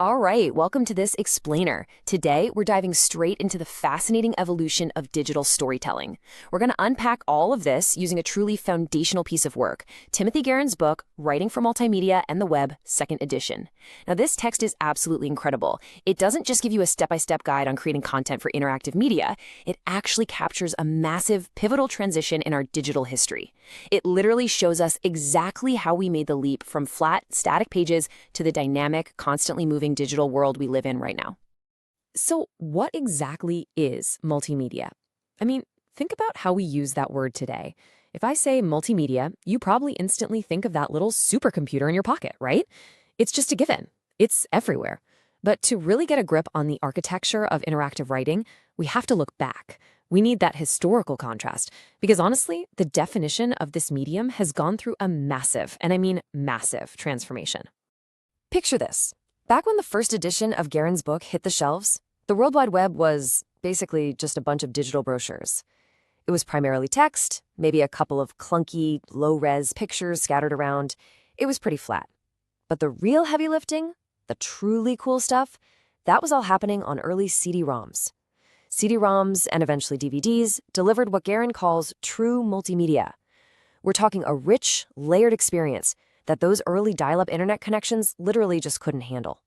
All right, welcome to this explainer. Today, we're diving straight into the fascinating evolution of digital storytelling. We're going to unpack all of this using a truly foundational piece of work, Timothy Guerin's book, Writing for Multimedia and the Web, 2nd edition. Now, this text is absolutely incredible. It doesn't just give you a step-by-step guide on creating content for interactive media, it actually captures a massive, pivotal transition in our digital history. It literally shows us exactly how we made the leap from flat, static pages to the dynamic, constantly moving digital world we live in right now. So, what exactly is multimedia? I mean, think about how we use that word today. If I say multimedia, you probably instantly think of that little supercomputer in your pocket, right? It's just a given. It's everywhere. But to really get a grip on the architecture of interactive writing, we have to look back. We need that historical contrast, because honestly, the definition of this medium has gone through a massive, and I mean massive, transformation. Picture this. Back when the first edition of Guerin's book hit the shelves, the World Wide Web was basically just a bunch of digital brochures. It was primarily text, maybe a couple of clunky, low-res pictures scattered around. It was pretty flat. But the real heavy lifting, the truly cool stuff, that was all happening on early CD-ROMs. CD-ROMs and eventually DVDs delivered what Guerin calls true multimedia. We're talking a rich, layered experience that those early dial-up internet connections literally just couldn't handle.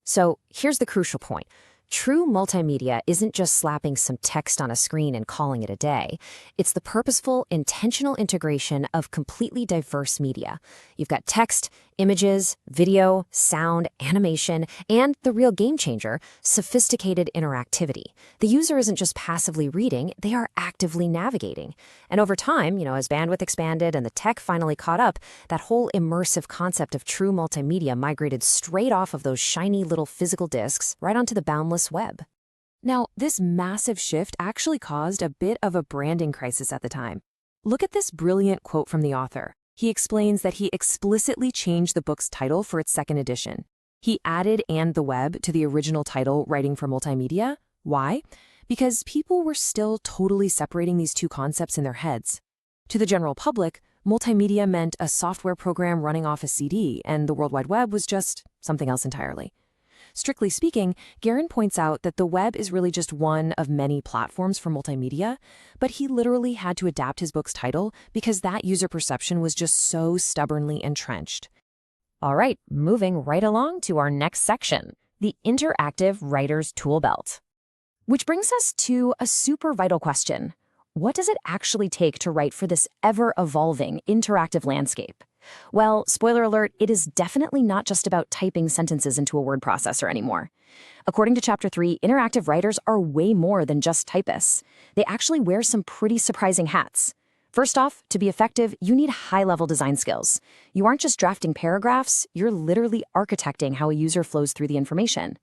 So here's the crucial point. True multimedia isn't just slapping some text on a screen and calling it a day. It's the purposeful, intentional integration of completely diverse media. You've got text, images, video, sound, animation, and the real game changer, sophisticated interactivity. The user isn't just passively reading, they are actively navigating. And over time, as bandwidth expanded and the tech finally caught up, that whole immersive concept of true multimedia migrated straight off of those shiny little physical discs right onto the boundless web. Now, this massive shift actually caused a bit of a branding crisis at the time. Look at this brilliant quote from the author. He explains that he explicitly changed the book's title for its 2nd edition. He added "and the web" to the original title, Writing for Multimedia. Why? Because people were still totally separating these two concepts in their heads. To the general public, multimedia meant a software program running off a CD, and the World Wide Web was just something else entirely. Strictly speaking, Guerin points out that the web is really just one of many platforms for multimedia, but he literally had to adapt his book's title because that user perception was just so stubbornly entrenched. All right, moving right along to our next section, the Interactive Writer's Tool Belt. Which brings us to a super vital question. What does it actually take to write for this ever-evolving interactive landscape? Well, spoiler alert, it is definitely not just about typing sentences into a word processor anymore. According to Chapter 3, interactive writers are way more than just typists. They actually wear some pretty surprising hats. First off, to be effective, you need high-level design skills. You aren't just drafting paragraphs, you're literally architecting how a user flows through the information.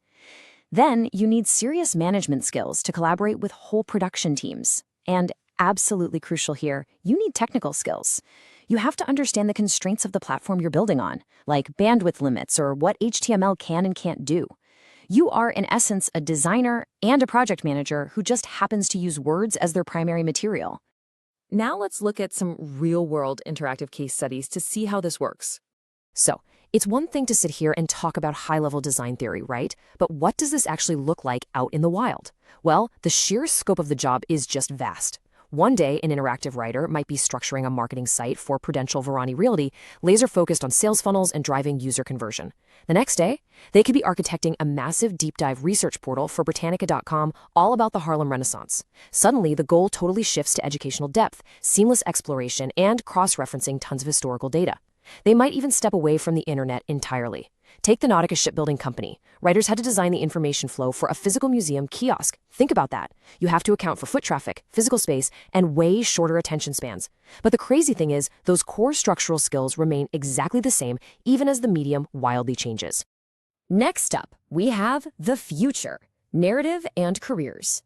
Then, you need serious management skills to collaborate with whole production teams. And absolutely crucial here, you need technical skills. You have to understand the constraints of the platform you're building on, like bandwidth limits or what HTML can and can't do. You are, in essence, a designer and a project manager who just happens to use words as their primary material. Now let's look at some real-world interactive case studies to see how this works. So, it's one thing to sit here and talk about high-level design theory, right? But what does this actually look like out in the wild? Well, the sheer scope of the job is just vast. One day, an interactive writer might be structuring a marketing site for Prudential Verani Realty, laser-focused on sales funnels and driving user conversion. The next day, they could be architecting a massive deep-dive research portal for Britannica.com all about the Harlem Renaissance. Suddenly, the goal totally shifts to educational depth, seamless exploration, and cross-referencing tons of historical data. They might even step away from the internet entirely. Take the Nautica Shipbuilding Company. Writers had to design the information flow for a physical museum kiosk. Think about that. You have to account for foot traffic, physical space, and way shorter attention spans. But the crazy thing is, those core structural skills remain exactly the same, even as the medium wildly changes. Next up, we have the future, narrative and careers.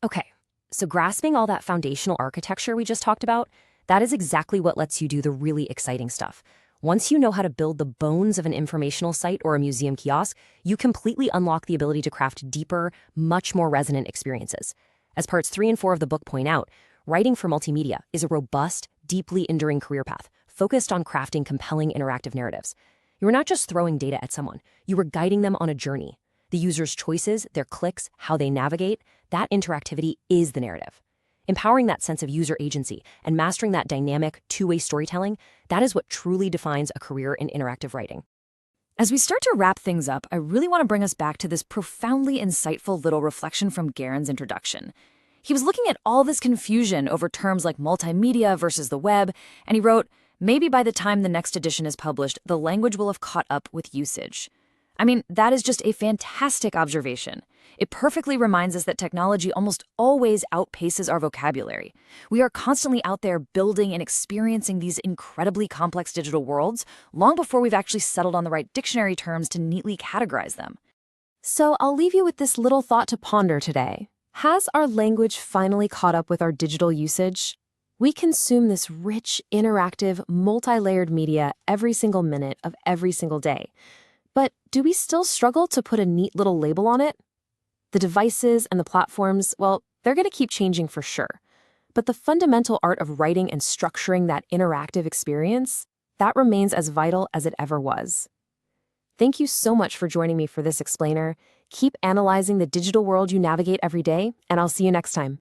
Okay, so grasping all that foundational architecture we just talked about, that is exactly what lets you do the really exciting stuff. Once you know how to build the bones of an informational site or a museum kiosk, you completely unlock the ability to craft deeper, much more resonant experiences. As parts 3 and 4 of the book point out, writing for multimedia is a robust, deeply enduring career path, focused on crafting compelling interactive narratives. You were not just throwing data at someone, you were guiding them on a journey. The user's choices, their clicks, how they navigate, that interactivity is the narrative. Empowering that sense of user agency and mastering that dynamic, two-way storytelling, that is what truly defines a career in interactive writing. As we start to wrap things up, I really want to bring us back to this profoundly insightful little reflection from Garen's introduction. He was looking at all this confusion over terms like multimedia versus the web, and he wrote, "Maybe by the time the next edition is published, the language will have caught up with usage." I mean, that is just a fantastic observation. It perfectly reminds us that technology almost always outpaces our vocabulary. We are constantly out there building and experiencing these incredibly complex digital worlds long before we've actually settled on the right dictionary terms to neatly categorize them. So I'll leave you with this little thought to ponder today. Has our language finally caught up with our digital usage? We consume this rich, interactive, multi-layered media every single minute of every single day. But do we still struggle to put a neat little label on it? The devices and the platforms, well, they're going to keep changing for sure. But the fundamental art of writing and structuring that interactive experience, that remains as vital as it ever was. Thank you so much for joining me for this explainer. Keep analyzing the digital world you navigate every day, and I'll see you next time.